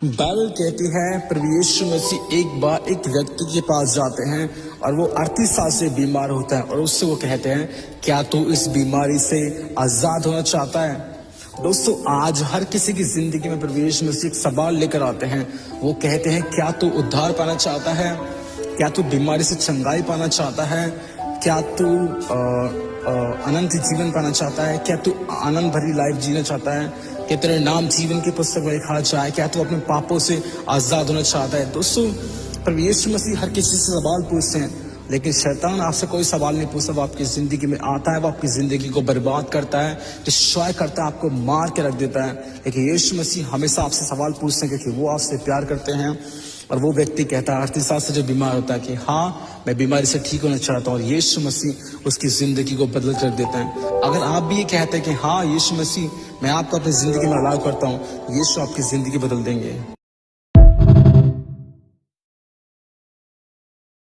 Bible कहती है प्रभु यीशु मसीह एक बार एक व्यक्ति के पास जाते हैं और वो 38 साल से बीमार होता है और उससे वो कहते हैं, क्या तू इस बीमारी से आजाद होना चाहता है। दोस्तों, आज हर किसी की जिंदगी में प्रभु यीशु मसीह एक सवाल लेकर आते हैं। वो कहते हैं, क्या तू उद्धार पाना चाहता है, क्या तू बीमारी से चंगाई पाना चाहता है, क्या तू अनंत जीवन पाना चाहता है, क्या तू आनंद भरी लाइफ जीना चाहता है, क्या तेरा नाम जीवन की पुस्तक में लिखा जाए, क्या तू अपने पापों से आजाद होना चाहता है। दोस्तों, प्रभु यीशु मसीह हर किसी से सवाल पूछते हैं, लेकिन शैतान आपसे कोई सवाल नहीं पूछता। वो आपकी जिंदगी में आता है, वो आपकी जिंदगी को बर्बाद करता है, डिस्ट्रॉय करता है, आपको मार के रख देता है। लेकिन यीशु मसीह हमेशा आपसे सवाल पूछते हैं क्योंकि वो आपसे प्यार करते हैं। और वो व्यक्ति कहता है 38 साल से जो बीमार होता है कि हाँ, मैं बीमारी से ठीक होना चाहता हूँ, और यीशु मसीह उसकी जिंदगी को बदल कर देता है। अगर आप भी ये कहते हैं कि हाँ यीशु मसीह, मैं आपको अपनी जिंदगी में अलाउ करता हूँ, यीशु आपकी जिंदगी बदल देंगे।